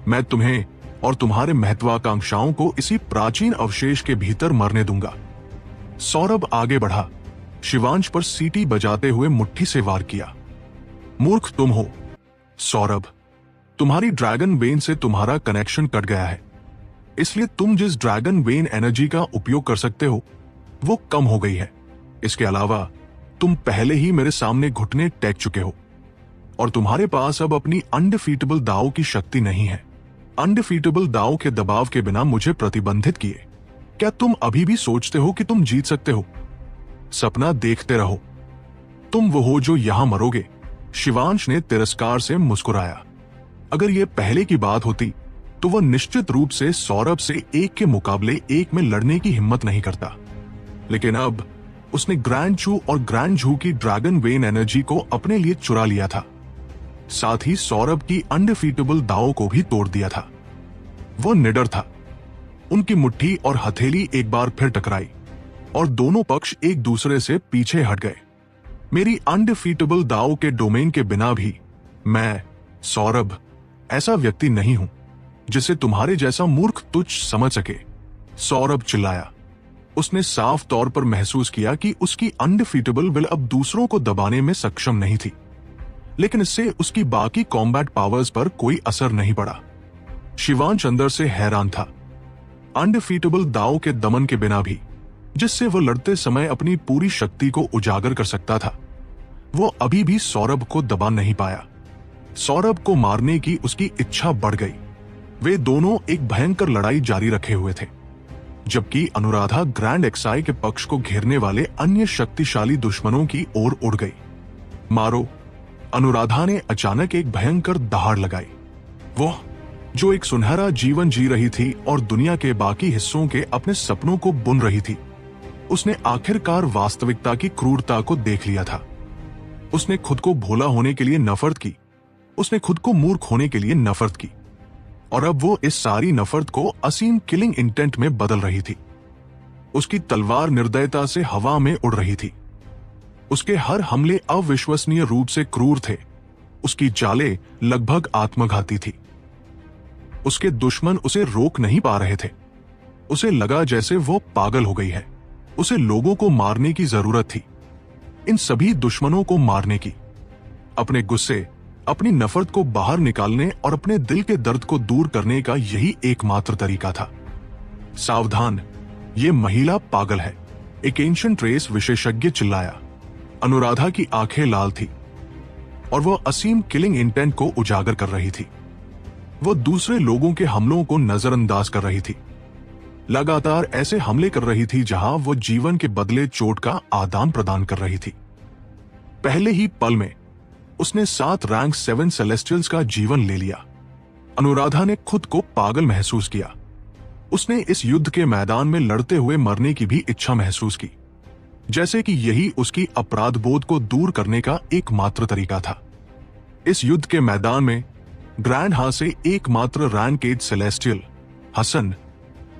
मैं तुम्हें और तुम्हारे महत्वाकांक्षाओं को इसी प्राचीन अवशेष के भीतर मरने दूंगा। सौरभ आगे बढ़ा, शिवांश पर सीटी बजाते हुए मुट्ठी से वार किया। मूर्ख तुम हो सौरभ, तुम्हारी ड्रैगन वेन से तुम्हारा कनेक्शन कट गया है, इसलिए तुम जिस ड्रैगन वेन एनर्जी का उपयोग कर सकते हो वो कम हो गई है। इसके अलावा तुम पहले ही मेरे सामने घुटने टेक चुके हो और तुम्हारे पास अब अपनी अनडिफीटेबल दाव की शक्ति नहीं है। अनडिफीटेबल दाव के दबाव के बिना मुझे प्रतिबंधित किए क्या तुम अभी भी सोचते हो कि तुम जीत सकते हो? सपना देखते रहो, तुम वो हो जो यहां मरोगे। शिवांश ने तिरस्कार से मुस्कुराया। अगर यह पहले की बात होती तो वह निश्चित रूप से सौरभ से एक के मुकाबले एक में लड़ने की हिम्मत नहीं करता, लेकिन अब उसने ग्रैंड चू और ग्रैंड झू की ड्रैगन वेन एनर्जी को अपने लिए चुरा लिया था, साथ ही सौरभ की अनडिफीटेबल दाव को भी तोड़ दिया था। वह निडर था। उनकी मुट्ठी और हथेली एक बार फिर टकराई और दोनों पक्ष एक दूसरे से पीछे हट गए। मेरी अनडिफीटेबल दाव के डोमेन के बिना भी मैं सौरभ ऐसा व्यक्ति नहीं हूं जिसे तुम्हारे जैसा मूर्ख तुच्छ समझ सके, सौरभ चिल्लाया। उसने साफ तौर पर महसूस किया कि उसकी अनडिफीटेबल विल अब दूसरों को दबाने में सक्षम नहीं थी, लेकिन इससे उसकी बाकी कॉम्बैट पावर्स पर कोई असर नहीं पड़ा। शिवांश अंदर से हैरान था। अनडिफीटेबल दाव के दमन के बिना भी, जिससे वो लड़ते समय अपनी पूरी शक्ति को उजागर कर सकता था, वो अभी भी सौरभ को दबा नहीं पाया। सौरभ को मारने की उसकी इच्छा बढ़ गई। वे दोनों एक भयंकर लड़ाई जारी रखे हुए थे, जबकि अनुराधा ग्रैंड एक्साई के पक्ष को घेरने वाले अन्य शक्तिशाली दुश्मनों की ओर उड़ गई। मारो! अनुराधा ने अचानक एक भयंकर दहाड़ लगाई। वो जो एक सुनहरा जीवन जी रही थी और दुनिया के बाकी हिस्सों के अपने सपनों को बुन रही थी, उसने आखिरकार वास्तविकता की क्रूरता को देख लिया था। उसने खुद को भोला होने के लिए नफरत की, उसने खुद को मूर्ख होने के लिए नफरत की, और अब वो इस सारी नफरत को असीम किलिंग इंटेंट में बदल रही थी। उसकी तलवार निर्दयता से हवा में उड़ रही थी। उसके हर हमले अविश्वसनीय रूप से क्रूर थे। उसकी चालें लगभग आत्मघाती थी। उसके दुश्मन उसे रोक नहीं पा रहे थे। उसे लगा जैसे वो पागल हो गई है। उसे लोगों को मारने की जरूरत थी, इन सभी दुश्मनों को मारने की। अपने गुस्से, अपनी नफरत को बाहर निकालने और अपने दिल के दर्द को दूर करने का यही एकमात्र तरीका था। सावधान, ये महिला पागल है, एक एंशिएंट रेस विशेषज्ञ चिल्लाया। अनुराधा की आंखें लाल थी और वह असीम किलिंग इंटेंट को उजागर कर रही थी। वह दूसरे लोगों के हमलों को नजरअंदाज कर रही थी, लगातार ऐसे हमले कर रही थी जहां वह जीवन के बदले चोट का आदान प्रदान कर रही थी। पहले ही पल में उसने 7 रैंक 7 सेलेस्टियल्स का जीवन ले लिया। अनुराधा ने खुद को पागल महसूस किया। उसने इस युद्ध के मैदान में लड़ते हुए मरने की भी इच्छा महसूस की, जैसे कि यही उसकी अपराध बोध को दूर करने का एकमात्र तरीका था। इस युद्ध के मैदान में ग्रैंड हा से एकमात्र रैंक 8 सेलेस्टियल हसन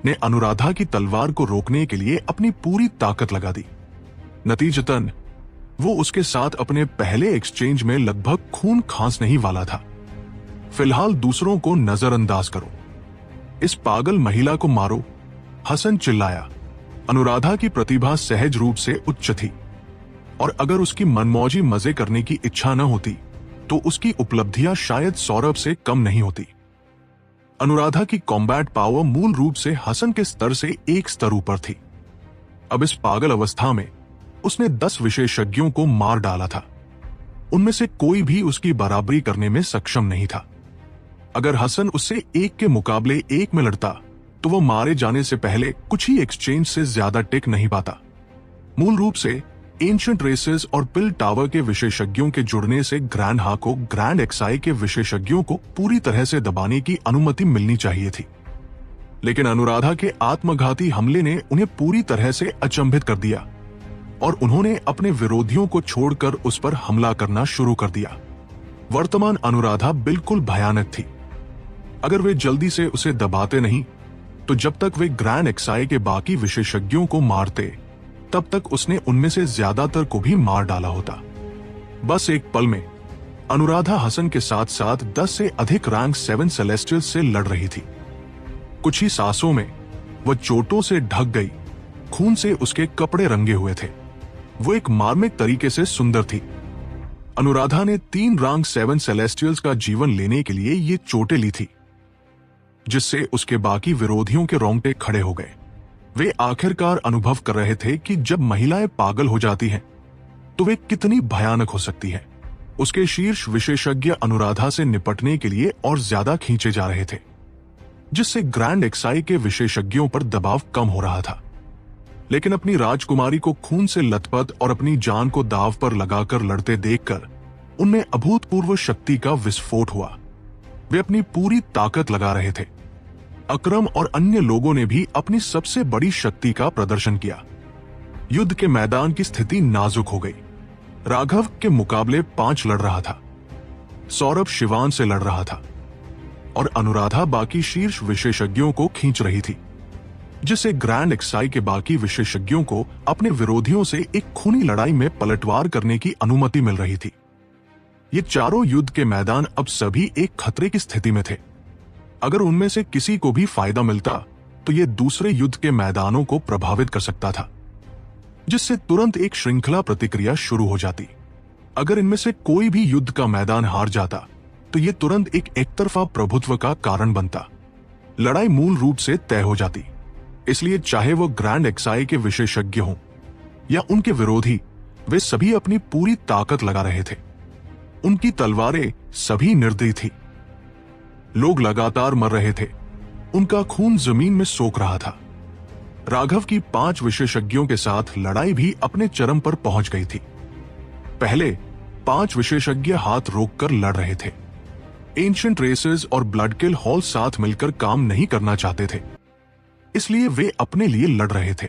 ने अनुराधा की तलवार को रोकने के लिए अपनी पूरी ताकत लगा दी। नतीजतन वो उसके साथ अपने पहले एक्सचेंज में लगभग खून खांसने ही वाला था। फिलहाल दूसरों को नजरअंदाज करो, इस पागल महिला को मारो, हसन चिल्लाया। अनुराधा की प्रतिभा सहज रूप से उच्च थी, और अगर उसकी मनमौजी मजे करने की इच्छा न होती तो उसकी उपलब्धियां शायद सौरभ से कम नहीं होती। अनुराधा की कॉम्बैट पावर मूल रूप से हसन के स्तर से एक स्तर ऊपर थी। अब इस पागल अवस्था में उसने 10 विशेषज्ञों को मार डाला था। उनमें से कोई भी उसकी बराबरी करने में सक्षम नहीं था। अगर हसन उससे एक के मुकाबले एक में लड़ता तो वो मारे जाने से पहले कुछ ही एक्सचेंज से ज्यादा टिक नहीं पाता। मूल रूप से एंशिएंट रेसेस और पिल टावर के विशेषज्ञों के जुड़ने से ग्रैंड हा को ग्रैंड एक्साई के विशेषज्ञों को पूरी तरह से दबाने की अनुमति मिलनी चाहिए थी, लेकिन अनुराधा के आत्मघाती हमले ने उन्हें पूरी तरह से अचंभित कर दिया और उन्होंने अपने विरोधियों को छोड़कर उस पर हमला करना शुरू कर दिया। वर्तमान अनुराधा बिल्कुल भयानक थी। अगर वे जल्दी से उसे दबाते नहीं तो जब तक वे ग्रैंड एक्साई के बाकी विशेषज्ञों को मारते तब तक उसने उनमें से ज्यादातर को भी मार डाला होता। बस एक पल में अनुराधा हसन के साथ साथ 10 से अधिक रैंक 7 सेलेस्टियल्स से लड़ रही थी। कुछ ही सांसों में वह चोटों से ढक गई, खून से उसके कपड़े रंगे हुए थे। वो एक मार्मिक तरीके से सुंदर थी। अनुराधा ने 3 रैंक 7 सेलेस्टियल्स का जीवन लेने के लिए ये चोटें ली थी, जिससे उसके बाकी विरोधियों के रोंगटे खड़े हो गए। वे आखिरकार अनुभव कर रहे थे कि जब महिलाएं पागल हो जाती हैं तो वे कितनी भयानक हो सकती हैं। उसके शीर्ष विशेषज्ञ अनुराधा से निपटने के लिए और ज्यादा खींचे जा रहे थे, जिससे ग्रैंड एक्साई के विशेषज्ञों पर दबाव कम हो रहा था। लेकिन अपनी राजकुमारी को खून से लथपथ और अपनी जान को दांव पर लगाकर लड़ते देखकर उनमें अभूतपूर्व शक्ति का विस्फोट हुआ। वे अपनी पूरी ताकत लगा रहे थे। अकरम और अन्य लोगों ने भी अपनी सबसे बड़ी शक्ति का प्रदर्शन किया। युद्ध के मैदान की स्थिति नाजुक हो गई। राघव के मुकाबले 5 लड़ रहा था, सौरभ शिवान से लड़ रहा था और अनुराधा बाकी शीर्ष विशेषज्ञों को खींच रही थी, जिससे ग्रैंड एक्साई के बाकी विशेषज्ञों को अपने विरोधियों से एक खूनी लड़ाई में पलटवार करने की अनुमति मिल रही थी। ये चारों युद्ध के मैदान अब सभी एक खतरे की स्थिति में थे। अगर उनमें से किसी को भी फायदा मिलता तो ये दूसरे युद्ध के मैदानों को प्रभावित कर सकता था, जिससे तुरंत एक श्रृंखला प्रतिक्रिया शुरू हो जाती। अगर इनमें से कोई भी युद्ध का मैदान हार जाता तो ये तुरंत एक एकतरफा प्रभुत्व का कारण बनता। लड़ाई मूल रूप से तय हो जाती। इसलिए चाहे वो ग्रैंड एक्साई के विशेषज्ञ हों या उनके विरोधी, वे सभी अपनी पूरी ताकत लगा रहे थे। उनकी तलवारें सभी निर्दयी थी। लोग लगातार मर रहे थे। उनका खून जमीन में सोख रहा था। राघव की 5 विशेषज्ञों के साथ लड़ाई भी अपने चरम पर पहुंच गई थी। पहले 5 विशेषज्ञ हाथ रोककर लड़ रहे थे। एंशिएंट रेसेस और ब्लडकिल हॉल साथ मिलकर काम नहीं करना चाहते थे, इसलिए वे अपने लिए लड़ रहे थे।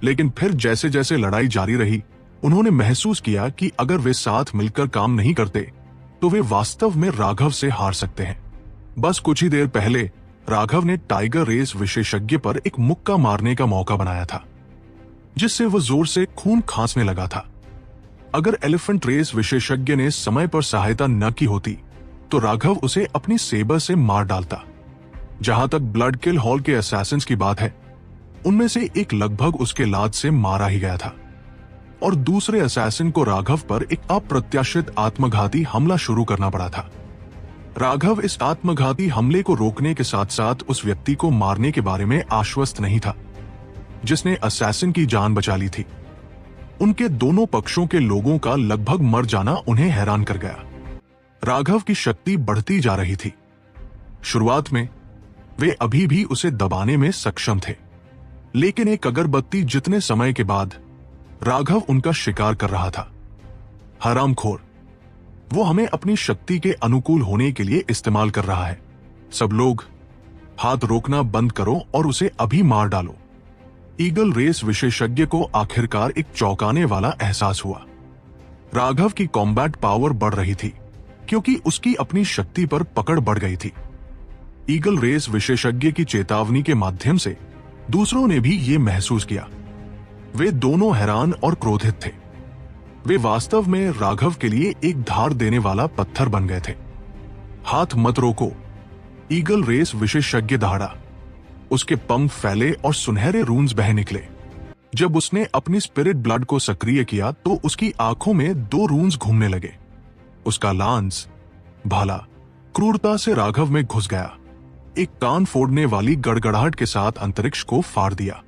लेकिन फिर जैसे जैसे लड़ाई जारी रही, उन्होंने महसूस किया कि अगर वे साथ मिलकर काम नहीं करते तो वे वास्तव में राघव से हार सकते हैं। बस कुछ ही देर पहले राघव ने टाइगर रेस विशेषज्ञ पर एक मुक्का मारने का मौका बनाया था, जिससे वो जोर से खून खांसने लगा था। अगर एलिफेंट रेस विशेषज्ञ ने समय पर सहायता न की होती तो राघव उसे अपनी सेबर से मार डालता। जहां तक ब्लडकिल हॉल के असैसिन्स की बात है, उनमें से एक लगभग उसके लात से मारा ही गया था और दूसरे असैसिन को राघव पर एक अप्रत्याशित आत्मघाती हमला शुरू करना पड़ा था। राघव इस आत्मघाती हमले को रोकने के साथ साथ उस व्यक्ति को मारने के बारे में आश्वस्त नहीं था जिसने असैसिन की जान बचा ली थी। उनके दोनों पक्षों के लोगों का लगभग मर जाना उन्हें हैरान कर गया। राघव की शक्ति बढ़ती जा रही थी। शुरुआत में वे अभी भी उसे दबाने में सक्षम थे, लेकिन एक अगरबत्ती जितने समय के बाद राघव उनका शिकार कर रहा था। हरामखोर, वो हमें अपनी शक्ति के अनुकूल होने के लिए इस्तेमाल कर रहा है। सब लोग हाथ रोकना बंद करो और उसे अभी मार डालो। ईगल रेस विशेषज्ञ को आखिरकार एक चौंकाने वाला एहसास हुआ। राघव की कॉम्बैट पावर बढ़ रही थी क्योंकि उसकी अपनी शक्ति पर पकड़ बढ़ गई थी। ईगल रेस विशेषज्ञ की चेतावनी के माध्यम से दूसरों ने भी ये महसूस किया। वे दोनों हैरान और क्रोधित थे। वे वास्तव में राघव के लिए एक धार देने वाला पत्थर बन गए थे। हाथ मत रोको, ईगल रेस विशेषज्ञ दहाड़ा। उसके पंख फैले और सुनहरे रून्स बह निकले। जब उसने अपनी स्पिरिट ब्लड को सक्रिय किया तो उसकी आंखों में 2 रून्स घूमने लगे। उसका लांस भाला क्रूरता से राघव में घुस गया, एक कान फोड़ने वाली गड़गड़ाहट के साथ अंतरिक्ष को फाड़ दिया।